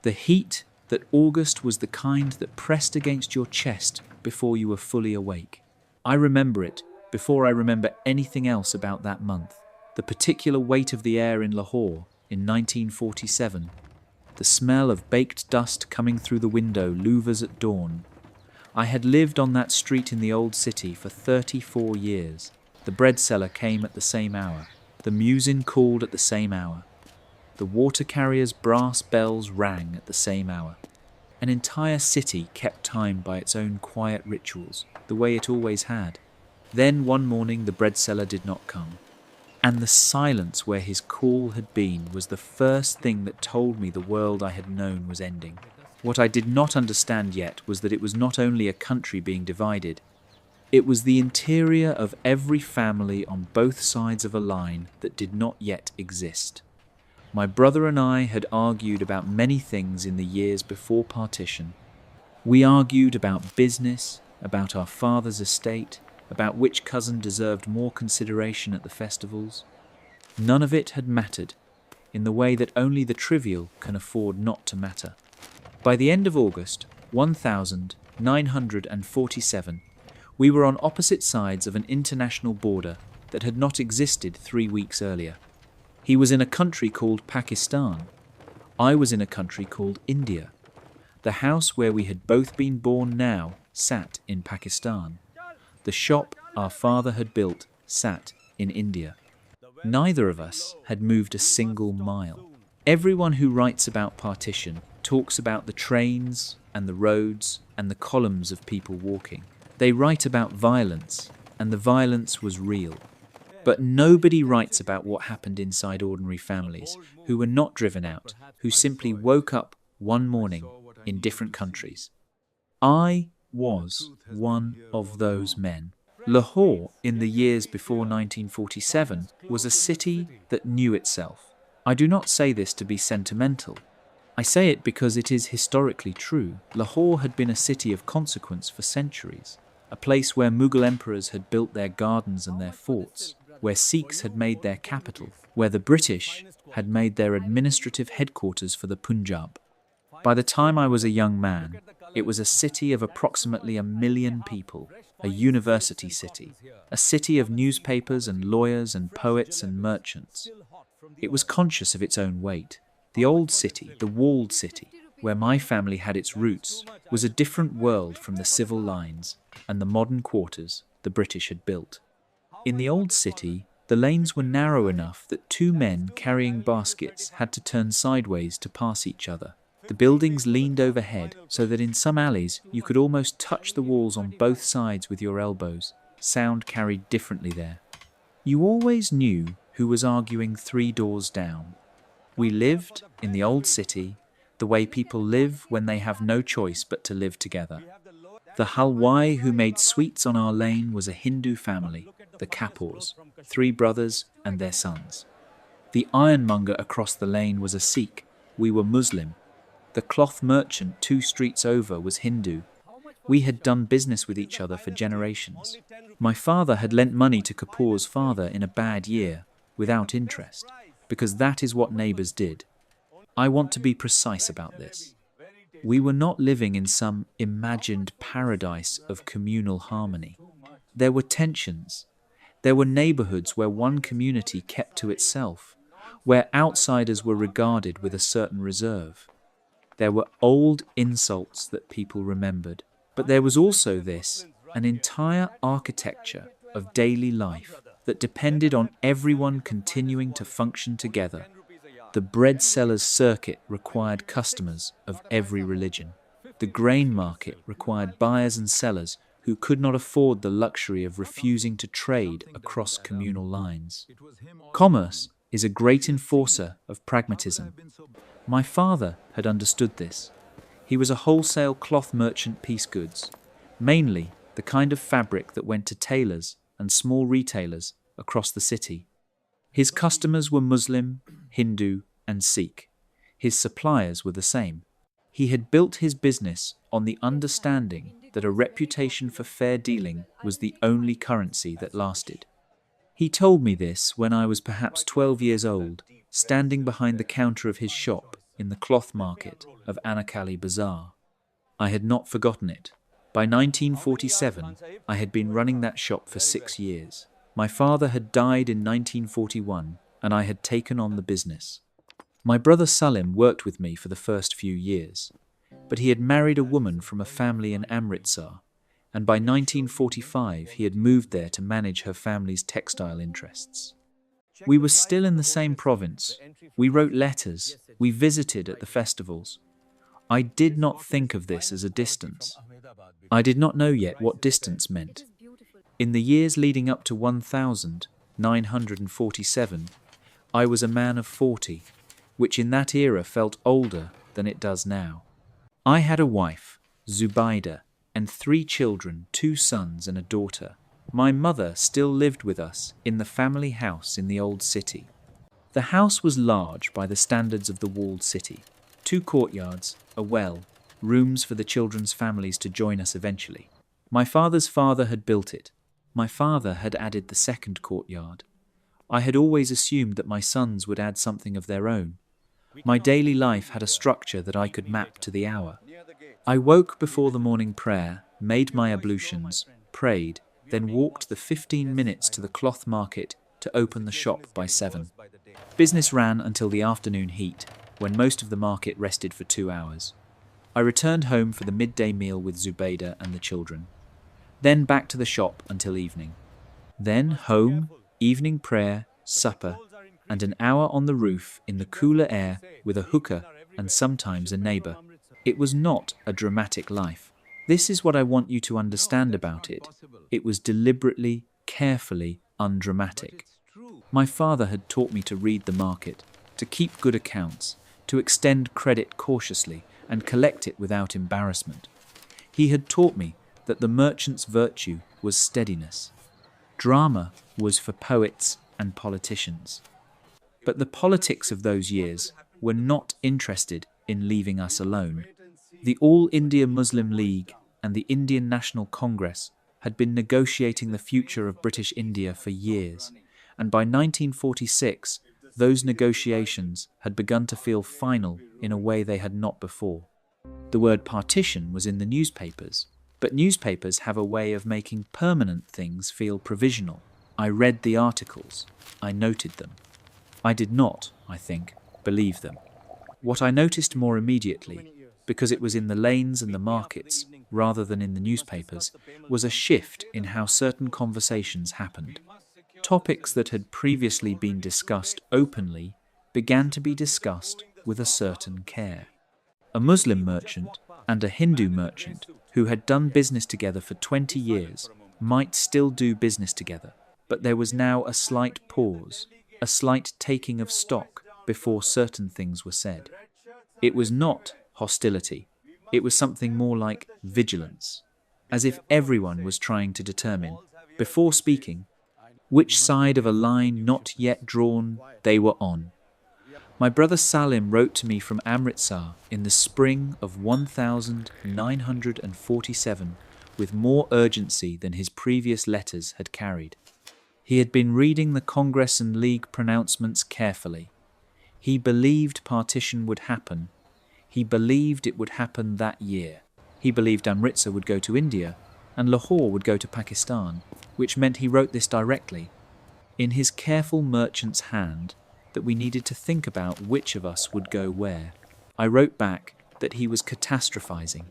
The heat that August was the kind that pressed against your chest before you were fully awake. I remember it before I remember anything else about that month. The particular weight of the air in Lahore in 1947. The smell of baked dust coming through the window louvers at dawn. I had lived on that street in the old city for 34 years. The bread seller came at the same hour. The muezzin called at the same hour. The water carrier's brass bells rang at the same hour. An entire city kept time by its own quiet rituals, the way it always had. Then one morning the bread seller did not come. And the silence where his call had been was the first thing that told me the world I had known was ending. What I did not understand yet was that it was not only a country being divided, it was the interior of every family on both sides of a line that did not yet exist. My brother and I had argued about many things in the years before partition. We argued about business, about our father's estate, about which cousin deserved more consideration at the festivals. None of it had mattered, in the way that only the trivial can afford not to matter. By the end of August 1947, we were on opposite sides of an international border that had not existed 3 weeks earlier. He was in a country called Pakistan. I was in a country called India. The house where we had both been born now sat in Pakistan. The shop our father had built sat in India. Neither of us had moved a single mile. Everyone who writes about partition talks about the trains and the roads and the columns of people walking. They write about violence, and the violence was real. But nobody writes about what happened inside ordinary families who were not driven out, who simply woke up one morning in different countries. I was one of those men. Lahore, in the years before 1947, was a city that knew itself. I do not say this to be sentimental. I say it because it is historically true. Lahore had been a city of consequence for centuries, a place where Mughal emperors had built their gardens and their forts, where Sikhs had made their capital, where the British had made their administrative headquarters for the Punjab. By the time I was a young man, it was a city of approximately 1 million people, a university city, a city of newspapers and lawyers and poets and merchants. It was conscious of its own weight. The old city, the walled city, where my family had its roots, was a different world from the civil lines and the modern quarters the British had built. In the old city, the lanes were narrow enough that 2 men carrying baskets had to turn sideways to pass each other. The buildings leaned overhead so that in some alleys you could almost touch the walls on both sides with your elbows. Sound carried differently there. You always knew who was arguing 3 doors down. We lived in the old city the way people live when they have no choice but to live together. The halwai who made sweets on our lane was a Hindu family, the Kapoors, 3 brothers and their sons. The ironmonger across the lane was a Sikh. We were Muslim. The cloth merchant 2 streets over was Hindu. We had done business with each other for generations. My father had lent money to Kapoor's father in a bad year, without interest, because that is what neighbours did. I want to be precise about this. We were not living in some imagined paradise of communal harmony. There were tensions. There were neighbourhoods where one community kept to itself, where outsiders were regarded with a certain reserve. There were old insults that people remembered, but there was also an entire architecture of daily life that depended on everyone continuing to function together. The bread seller's circuit required customers of every religion. The grain market required buyers and sellers who could not afford the luxury of refusing to trade across communal lines. Commerce is a great enforcer of pragmatism. My father had understood this. He was a wholesale cloth merchant piece goods, mainly the kind of fabric that went to tailors and small retailers across the city. His customers were Muslim, Hindu, and Sikh. His suppliers were the same. He had built his business on the understanding that a reputation for fair dealing was the only currency that lasted. He told me this when I was perhaps 12 years old, standing behind the counter of his shop, in the cloth market of Anakali Bazaar. I had not forgotten it. By 1947, I had been running that shop for 6 years. My father had died in 1941, and I had taken on the business. My brother Salim worked with me for the first few years, but he had married a woman from a family in Amritsar, and by 1945 he had moved there to manage her family's textile interests. We were still in the same province. We wrote letters. We visited at the festivals. I did not think of this as a distance. I did not know yet what distance meant. In the years leading up to 1947, I was a man of 40, which in that era felt older than it does now. I had a wife, Zubaida, and 3 children, 2 sons and a daughter. My mother still lived with us in the family house in the old city. The house was large by the standards of the walled city. 2 courtyards, a well, rooms for the children's families to join us eventually. My father's father had built it. My father had added the 2nd courtyard. I had always assumed that my sons would add something of their own. My daily life had a structure that I could map to the hour. I woke before the morning prayer, made my ablutions, prayed, then walked the 15 minutes to the cloth market to open the shop by 7. Business ran until the afternoon heat, when most of the market rested for 2 hours. I returned home for the midday meal with Zubaida and the children. Then back to the shop until evening. Then home, evening prayer, supper, and an hour on the roof in the cooler air with a hookah and sometimes a neighbour. It was not a dramatic life. This is what I want you to understand about it. It was deliberately, carefully undramatic. My father had taught me to read the market, to keep good accounts, to extend credit cautiously and collect it without embarrassment. He had taught me that the merchant's virtue was steadiness. Drama was for poets and politicians. But the politics of those years were not interested in leaving us alone. The All India Muslim League and the Indian National Congress had been negotiating the future of British India for years, and by 1946, those negotiations had begun to feel final in a way they had not before. The word partition was in the newspapers, but newspapers have a way of making permanent things feel provisional. I read the articles. I noted them. I did not, I think, believe them. What I noticed more immediately, because it was in the lanes and the markets rather than in the newspapers, was a shift in how certain conversations happened. Topics that had previously been discussed openly began to be discussed with a certain care. A Muslim merchant and a Hindu merchant who had done business together for 20 years might still do business together, but there was now a slight pause, a slight taking of stock before certain things were said. It was not hostility. It was something more like vigilance, as if everyone was trying to determine, before speaking, which side of a line not yet drawn they were on. My brother Salim wrote to me from Amritsar in the spring of 1947 with more urgency than his previous letters had carried. He had been reading the Congress and League pronouncements carefully. He believed partition would happen. He believed it would happen that year. He believed Amritsar would go to India and Lahore would go to Pakistan, which meant he wrote this directly, in his careful merchant's hand, that we needed to think about which of us would go where. I wrote back that he was catastrophizing.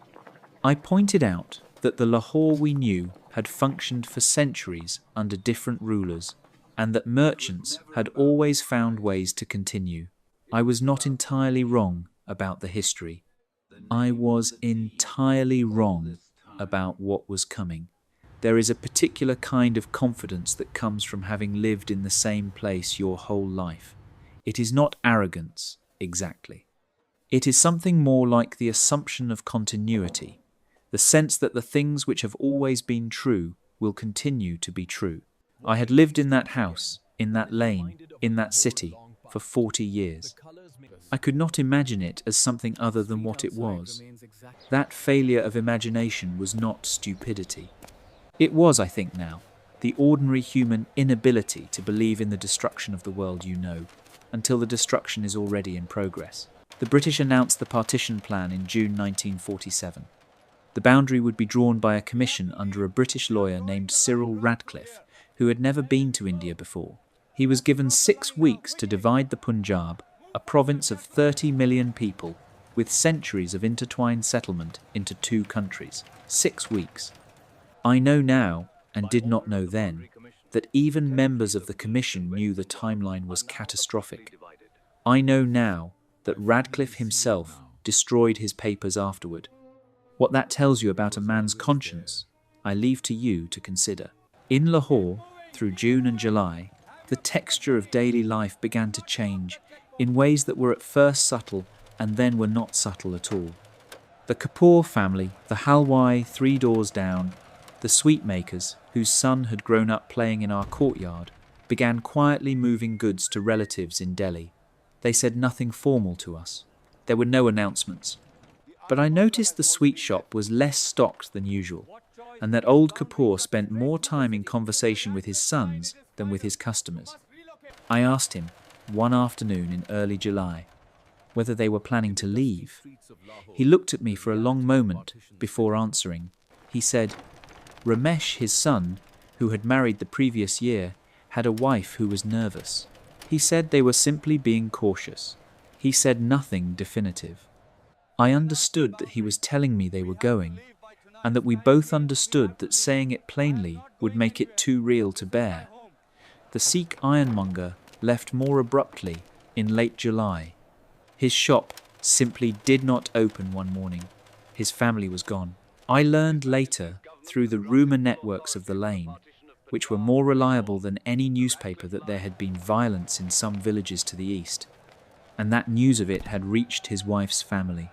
I pointed out that the Lahore we knew had functioned for centuries under different rulers, and that merchants had always found ways to continue. I was not entirely wrong about the history. I was entirely wrong about what was coming. There is a particular kind of confidence that comes from having lived in the same place your whole life. It is not arrogance, exactly. It is something more like the assumption of continuity, the sense that the things which have always been true will continue to be true. I had lived in that house, in that lane, in that city, for 40 years. I could not imagine it as something other than what it was. That failure of imagination was not stupidity. It was, I think now, the ordinary human inability to believe in the destruction of the world you know, until the destruction is already in progress. The British announced the Partition Plan in June 1947. The boundary would be drawn by a commission under a British lawyer named Cyril Radcliffe, who had never been to India before. He was given 6 weeks to divide the Punjab, a province of 30 million people, with centuries of intertwined settlement, into 2 countries. 6 weeks. I know now, and did not know then, that even members of the commission knew the timeline was catastrophic. I know now that Radcliffe himself destroyed his papers afterward. What that tells you about a man's conscience, I leave to you to consider. In Lahore, through June and July, the texture of daily life began to change in ways that were at first subtle and then were not subtle at all. The Kapoor family, the halwai 3 doors down, the sweetmakers, whose son had grown up playing in our courtyard, began quietly moving goods to relatives in Delhi. They said nothing formal to us. There were no announcements. But I noticed the sweet shop was less stocked than usual, and that old Kapoor spent more time in conversation with his sons than with his customers. I asked him, one afternoon in early July, whether they were planning to leave. He looked at me for a long moment before answering. He said, Ramesh, his son, who had married the previous year, had a wife who was nervous. He said they were simply being cautious. He said nothing definitive. I understood that he was telling me they were going, and that we both understood that saying it plainly would make it too real to bear. The Sikh ironmonger left more abruptly in late July. His shop simply did not open one morning. His family was gone. I learned later, through the rumour networks of the lane, which were more reliable than any newspaper, that there had been violence in some villages to the east, and that news of it had reached his wife's family.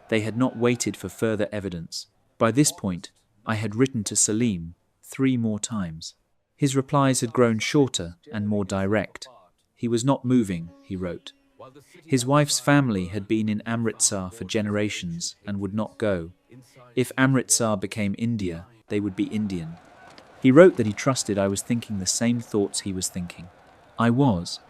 They had not waited for further evidence. By this point, I had written to Salim 3 more times. His replies had grown shorter and more direct. He was not moving, he wrote. His wife's family had been in Amritsar for generations and would not go. If Amritsar became India, they would be Indian. He wrote that he trusted I was thinking the same thoughts he was thinking. I was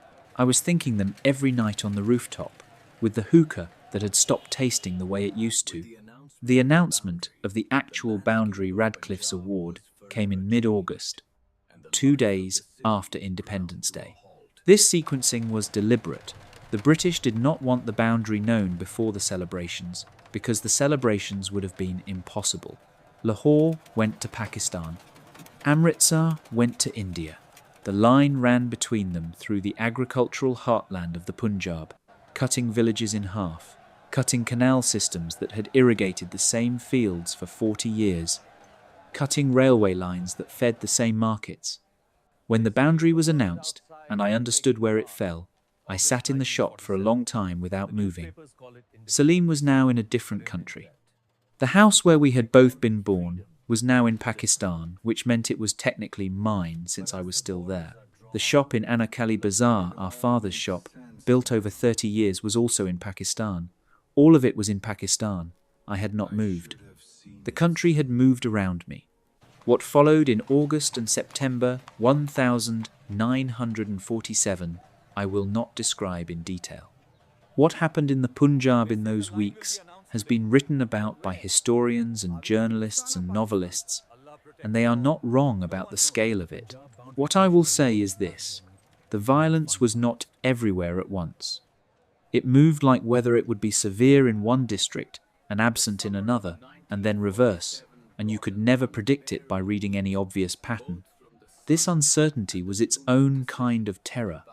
thinking them every night on the rooftop, with the hookah that had stopped tasting the way it used to. The announcement of the actual boundary Radcliffe's award came in mid-August, 2 days after Independence Day. This sequencing was deliberate. The British did not want the boundary known before the celebrations, because the celebrations would have been impossible. Lahore went to Pakistan. Amritsar went to India. The line ran between them through the agricultural heartland of the Punjab, cutting villages in half, cutting canal systems that had irrigated the same fields for 40 years, cutting railway lines that fed the same markets. When the boundary was announced, and I understood where it fell, I sat in the shop for a long time without moving. Salim was now in a different country. The house where we had both been born was now in Pakistan, which meant it was technically mine since I was still there. The shop in Anakali Bazaar, our father's shop, built over 30 years, was also in Pakistan. All of it was in Pakistan. I had not moved. The country had moved around me. What followed in August and September 1947, I will not describe in detail. What happened in the Punjab in those weeks has been written about by historians and journalists and novelists, and they are not wrong about the scale of it. What I will say is this: the violence was not everywhere at once. It moved like whether it would be severe in one district and absent in another, and then reverse, and you could never predict it by reading any obvious pattern. This uncertainty was its own kind of terror.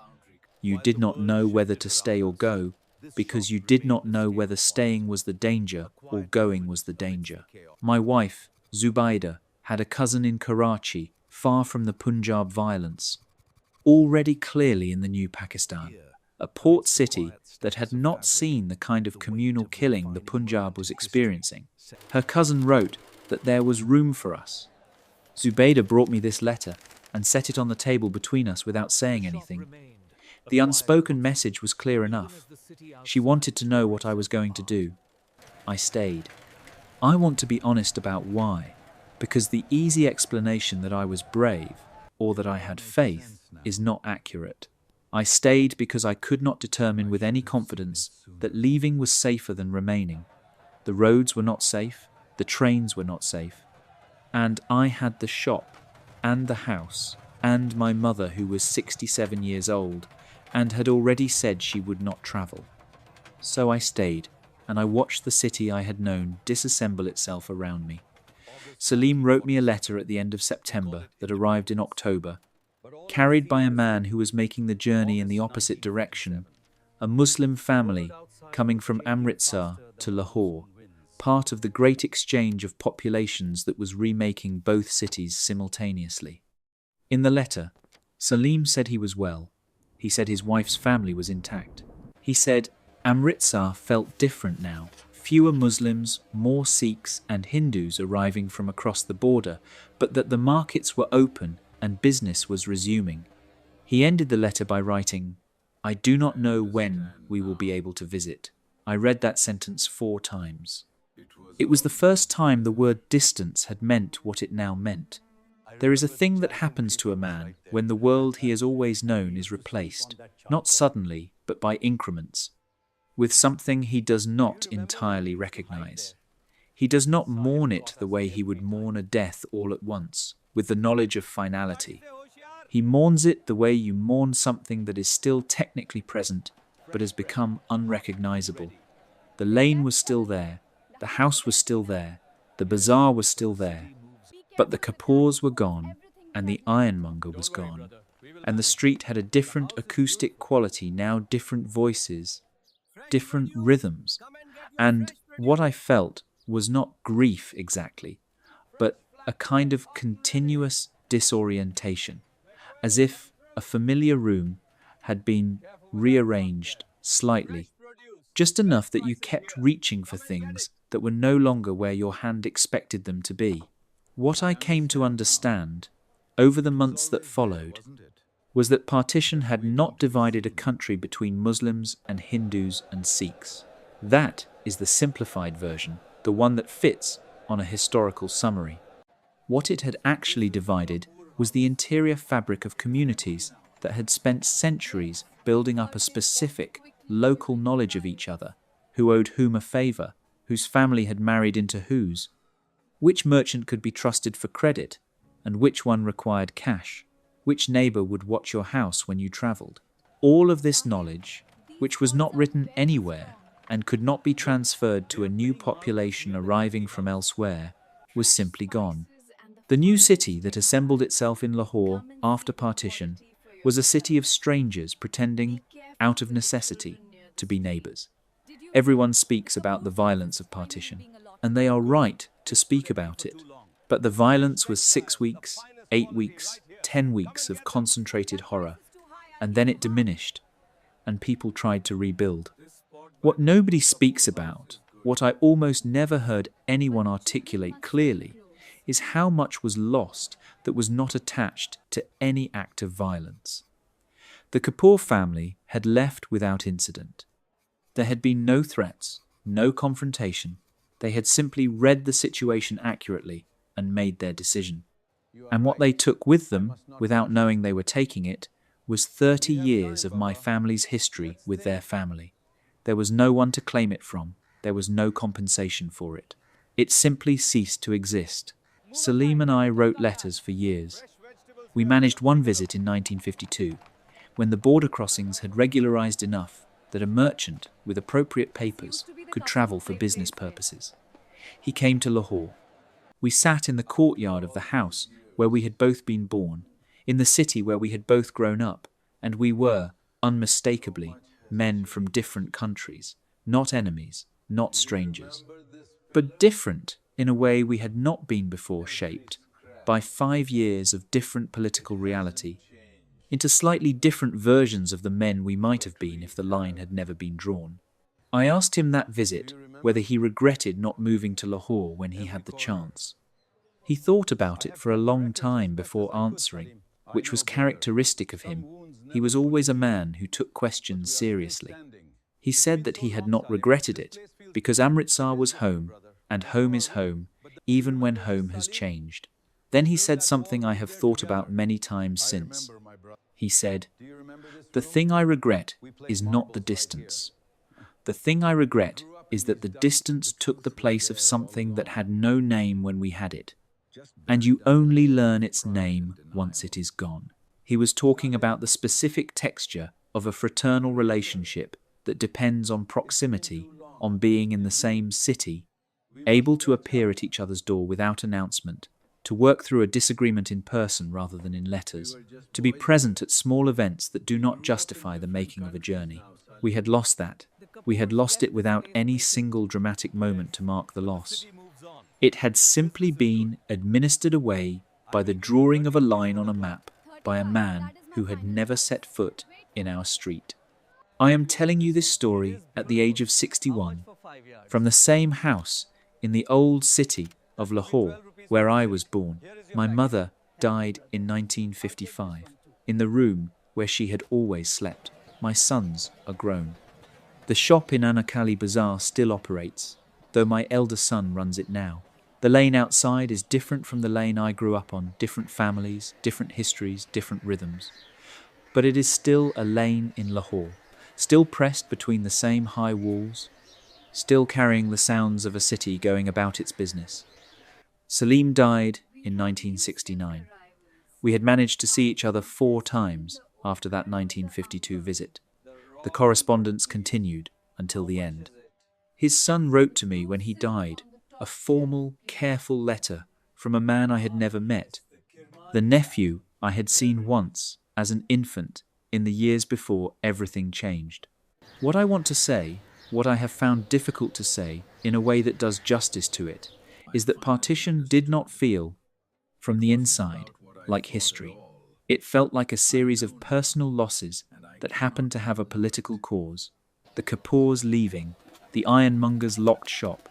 You did not know whether to stay or go, because you did not know whether staying was the danger or going was the danger. My wife, Zubaida, had a cousin in Karachi, far from the Punjab violence, already clearly in the new Pakistan, a port city that had not seen the kind of communal killing the Punjab was experiencing. Her cousin wrote that there was room for us. Zubaida brought me this letter and set it on the table between us without saying anything. The unspoken message was clear enough. She wanted to know what I was going to do. I stayed. I want to be honest about why, because the easy explanation that I was brave or that I had faith is not accurate. I stayed because I could not determine with any confidence that leaving was safer than remaining. The roads were not safe, the trains were not safe, and I had the shop and the house and my mother, who was 67 years old and had already said she would not travel. So I stayed, and I watched the city I had known disassemble itself around me. Salim wrote me a letter at the end of September that arrived in October, carried by a man who was making the journey in the opposite direction, a Muslim family coming from Amritsar to Lahore, part of the great exchange of populations that was remaking both cities simultaneously. In the letter, Salim said he was well. He said his wife's family was intact. He said Amritsar felt different now. Fewer Muslims, more Sikhs and Hindus arriving from across the border, but that the markets were open and business was resuming. He ended the letter by writing, "I do not know when we will be able to visit." I read that sentence 4 times. It was the first time the word distance had meant what it now meant. There is a thing that happens to a man when the world he has always known is replaced, not suddenly, but by increments, with something he does not entirely recognize. He does not mourn it the way he would mourn a death all at once, with the knowledge of finality. He mourns it the way you mourn something that is still technically present, but has become unrecognizable. The lane was still there, the house was still there, the bazaar was still there, but the Kapoors were gone, and the ironmonger was gone, and the street had a different acoustic quality, now different voices, different rhythms, and what I felt was not grief exactly, but a kind of continuous disorientation, as if a familiar room had been rearranged slightly, just enough that you kept reaching for things that were no longer where your hand expected them to be. What I came to understand, over the months that followed, was that partition had not divided a country between Muslims and Hindus and Sikhs. That is the simplified version, the one that fits on a historical summary. What it had actually divided was the interior fabric of communities that had spent centuries building up a specific, local knowledge of each other, who owed whom a favour, whose family had married into whose, which merchant could be trusted for credit, and which one required cash, which neighbour would watch your house when you travelled. All of this knowledge, which was not written anywhere and could not be transferred to a new population arriving from elsewhere, was simply gone. The new city that assembled itself in Lahore after partition was a city of strangers pretending, out of necessity, to be neighbours. Everyone speaks about the violence of partition, and they are right to speak about it. But the violence was 6 weeks, 8 weeks, 10 weeks of concentrated horror, and then it diminished, and people tried to rebuild. What nobody speaks about, what I almost never heard anyone articulate clearly, is how much was lost that was not attached to any act of violence. The Kapoor family had left without incident. There had been no threats, no confrontation. They had simply read the situation accurately and made their decision. And what they took with them, without knowing they were taking it, was 30 years of my family's history with their family. There was no one to claim it from. There was no compensation for it. It simply ceased to exist. Salim and I wrote letters for years. We managed one visit in 1952, when the border crossings had regularized enough that a merchant with appropriate papers could travel for business purposes. He came to Lahore. We sat in the courtyard of the house where we had both been born, in the city where we had both grown up, and we were, unmistakably, men from different countries, not enemies, not strangers, but different in a way we had not been before, shaped by 5 years of different political reality, into slightly different versions of the men we might have been if the line had never been drawn. I asked him that visit whether he regretted not moving to Lahore when he had the chance. He thought about it for a long time before answering, which was characteristic of him. He was always a man who took questions seriously. He said that he had not regretted it, because Amritsar was home, and home is home, even when home has changed. Then he said something I have thought about many times since. He said, "The thing I regret is not the distance. The thing I regret is that the distance took the place of something that had no name when we had it, and you only learn its name once it is gone." He was talking about the specific texture of a fraternal relationship that depends on proximity, on being in the same city, able to appear at each other's door without announcement, to work through a disagreement in person rather than in letters, to be present at small events that do not justify the making of a journey. We had lost that. We had lost it without any single dramatic moment to mark the loss. It had simply been administered away by the drawing of a line on a map by a man who had never set foot in our street. I am telling you this story at the age of 61, from the same house in the old city of Lahore, where I was born. My mother died in 1955, in the room where she had always slept. My sons are grown. The shop in Anakali Bazaar still operates, though my elder son runs it now. The lane outside is different from the lane I grew up on, different families, different histories, different rhythms. But it is still a lane in Lahore, still pressed between the same high walls, still carrying the sounds of a city going about its business. Salim died in 1969. We had managed to see each other 4 times after that 1952 visit. The correspondence continued until the end. His son wrote to me when he died, a formal, careful letter from a man I had never met, the nephew I had seen once as an infant in the years before everything changed. What I want to say, what I have found difficult to say in a way that does justice to it, is that Partition did not feel, from the inside, like history. It felt like a series of personal losses that happened to have a political cause. The Kapoors leaving, the ironmonger's locked shop,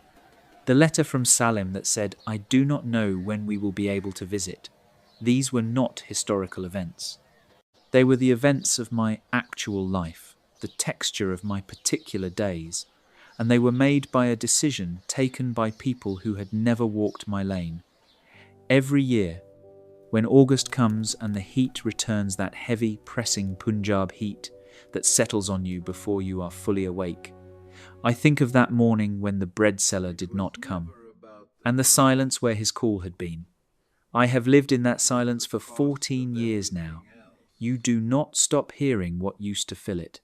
the letter from Salim that said, "I do not know when we will be able to visit." These were not historical events. They were the events of my actual life, the texture of my particular days, and they were made by a decision taken by people who had never walked my lane. Every year, when August comes and the heat returns, that heavy, pressing Punjab heat that settles on you before you are fully awake, I think of that morning when the bread seller did not come, and the silence where his call had been. I have lived in that silence for 14 years now. You do not stop hearing what used to fill it.